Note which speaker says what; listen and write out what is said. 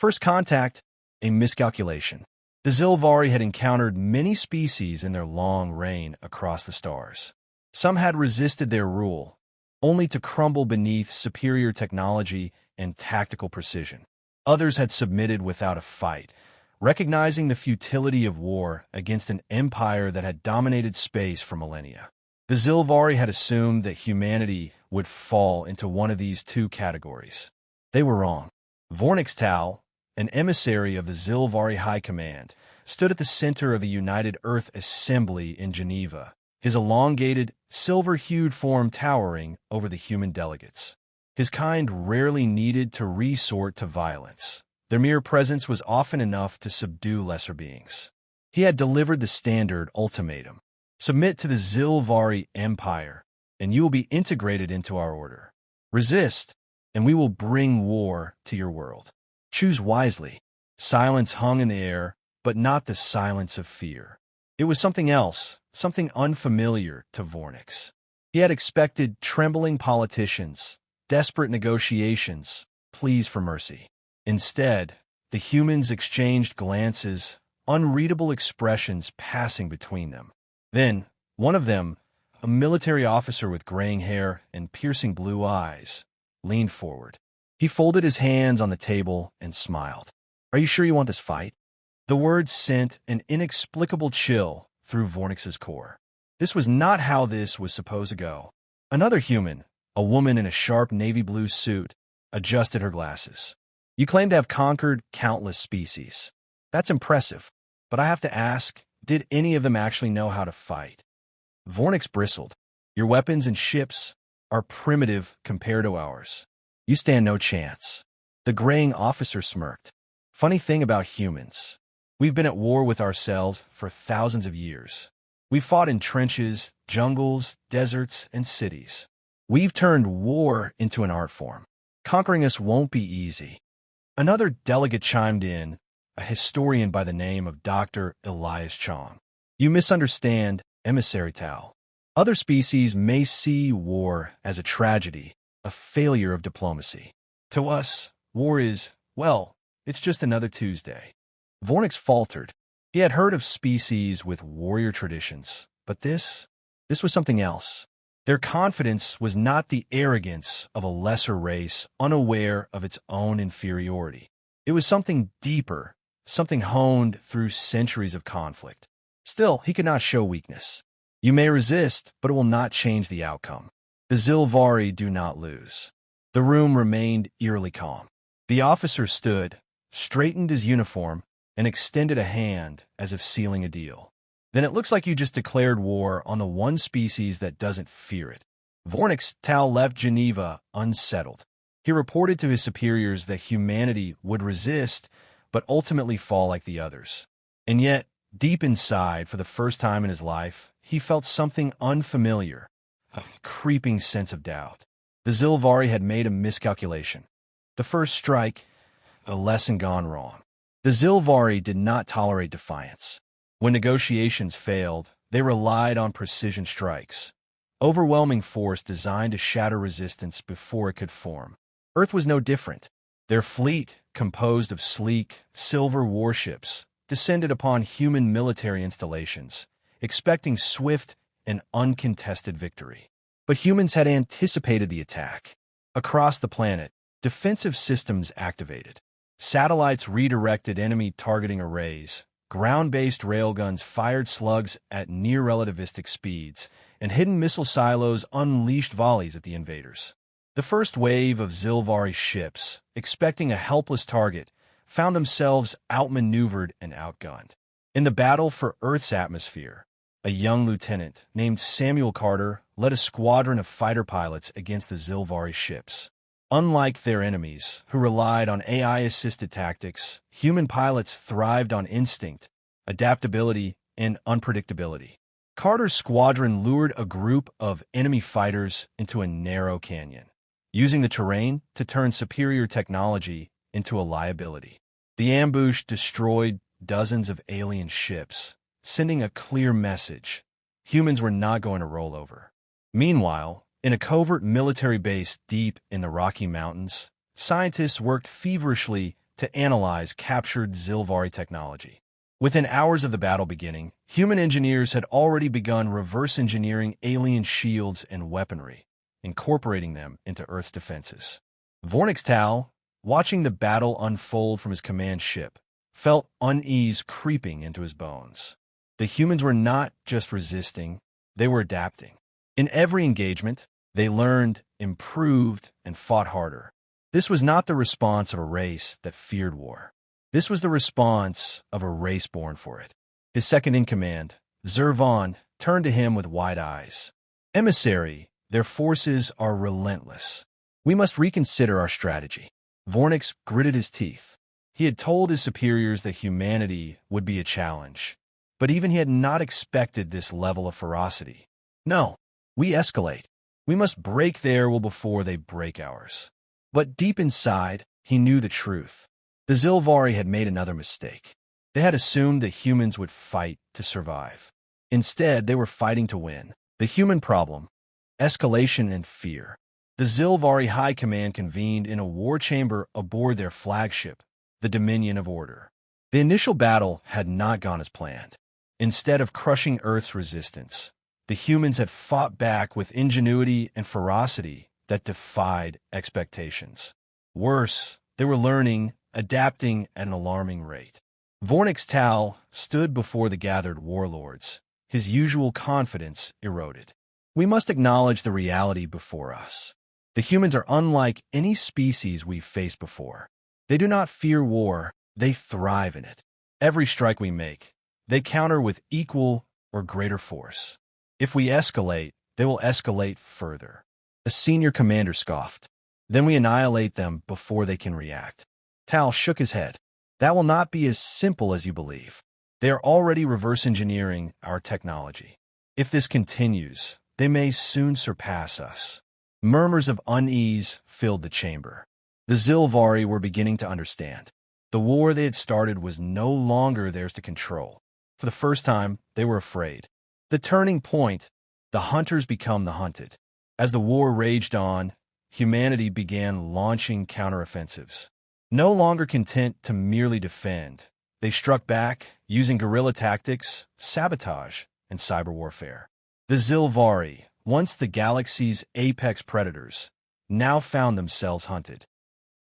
Speaker 1: First contact, a miscalculation. The Zilvari had encountered many species in their long reign across the stars. Some had resisted their rule, only to crumble beneath superior technology and tactical precision. Others had submitted without a fight, recognizing the futility of war against an empire that had dominated space for millennia. The Zilvari had assumed that humanity would fall into one of these two categories. They were wrong. Vornix Tal, an emissary of the Zilvari High Command, stood at the center of the United Earth Assembly in Geneva, his elongated, silver-hued form towering over the human delegates. His kind rarely needed to resort to violence. Their mere presence was often enough to subdue lesser beings. He had delivered the standard ultimatum: submit to the Zilvari Empire, and you will be integrated into our order. Resist, and we will bring war to your world. Choose wisely. Silence hung in the air, but not the silence of fear. It was something else, something unfamiliar to Vornix. He had expected trembling politicians, desperate negotiations, pleas for mercy. Instead, the humans exchanged glances, unreadable expressions passing between them. Then, one of them, a military officer with graying hair and piercing blue eyes, leaned forward. He folded his hands on the table and smiled. "Are you sure you want this fight?" The words sent an inexplicable chill through Vornix's core. This was not how this was supposed to go. Another human, a woman in a sharp navy blue suit, adjusted her glasses. "You claim to have conquered countless species. That's impressive, but I have to ask, did any of them actually know how to fight?" Vornix bristled. "Your weapons and ships are primitive compared to ours. You stand no chance." The graying officer smirked. "Funny thing about humans. We've been at war with ourselves for thousands of years. We've fought in trenches, jungles, deserts, and cities. We've turned war into an art form. Conquering us won't be easy." Another delegate chimed in, a historian by the name of Dr. Elias Chong. "You misunderstand, Emissary Tal. Other species may see war as a tragedy, a failure of diplomacy. To us, war is, well, it's just another Tuesday." Vornix faltered. He had heard of species with warrior traditions, but this was something else. Their confidence was not the arrogance of a lesser race unaware of its own inferiority. It was something deeper, something honed through centuries of conflict. Still, he could not show weakness. "You may resist, but it will not change the outcome. The Zilvari do not lose." The room remained eerily calm. The officer stood, straightened his uniform, and extended a hand as if sealing a deal. "Then it looks like you just declared war on the one species that doesn't fear it." Vornix Tal left Geneva unsettled. He reported to his superiors that humanity would resist, but ultimately fall like the others. And yet, deep inside, for the first time in his life, he felt something unfamiliar, a creeping sense of doubt. The Zilvari had made a miscalculation. The first strike, a lesson gone wrong. The Zilvari did not tolerate defiance. When negotiations failed, they relied on precision strikes, overwhelming force designed to shatter resistance before it could form. Earth was no different. Their fleet, composed of sleek, silver warships, descended upon human military installations, expecting swift and uncontested victory. But humans had anticipated the attack. Across the planet, defensive systems activated. Satellites redirected enemy targeting arrays, ground-based railguns fired slugs at near-relativistic speeds, and hidden missile silos unleashed volleys at the invaders. The first wave of Zilvari ships, expecting a helpless target, found themselves outmaneuvered and outgunned. In the battle for Earth's atmosphere, a young lieutenant named Samuel Carter led a squadron of fighter pilots against the Zilvari ships. Unlike their enemies, who relied on AI-assisted tactics, human pilots thrived on instinct, adaptability, and unpredictability. Carter's squadron lured a group of enemy fighters into a narrow canyon, using the terrain to turn superior technology into a liability. The ambush destroyed dozens of alien ships, sending a clear message: humans were not going to roll over. Meanwhile, in a covert military base deep in the Rocky Mountains, scientists worked feverishly to to analyze captured Zilvari technology. Within hours of the battle beginning, human engineers had already begun reverse engineering alien shields and weaponry, incorporating them into Earth's defenses. Vornix Tau, watching the battle unfold from his command ship, felt unease creeping into his bones. The humans were not just resisting, they were adapting. In every engagement, they learned, improved, and fought harder. This was not the response of a race that feared war. This was the response of a race born for it. His second-in-command, Zervan, turned to him with wide eyes. "Emissary, their forces are relentless. We must reconsider our strategy." Vornix gritted his teeth. He had told his superiors that humanity would be a challenge, but even he had not expected this level of ferocity. "No, we escalate. We must break their will before they break ours." But deep inside, he knew the truth. The Zilvari had made another mistake. They had assumed that humans would fight to survive. Instead, they were fighting to win. The human problem: escalation and fear. The Zilvari High Command convened in a war chamber aboard their flagship, the Dominion of Order. The initial battle had not gone as planned. Instead of crushing Earth's resistance, the humans had fought back with ingenuity and ferocity that defied expectations. Worse, they were learning, adapting at an alarming rate. Vornix Tau stood before the gathered warlords, his usual confidence eroded. "We must acknowledge the reality before us. The humans are unlike any species we've faced before. They do not fear war, they thrive in it. Every strike we make, they counter with equal or greater force. If we escalate, they will escalate further." A senior commander scoffed. "Then we annihilate them before they can react." Tal shook his head. "That will not be as simple as you believe. They are already reverse engineering our technology. If this continues, they may soon surpass us." Murmurs of unease filled the chamber. The Zilvari were beginning to understand. The war they had started was no longer theirs to control. For the first time, they were afraid. The turning point: the hunters become the hunted. As the war raged on, humanity began launching counteroffensives. No longer content to merely defend, they struck back using guerrilla tactics, sabotage, and cyber warfare. The Zilvari, once the galaxy's apex predators, now found themselves hunted.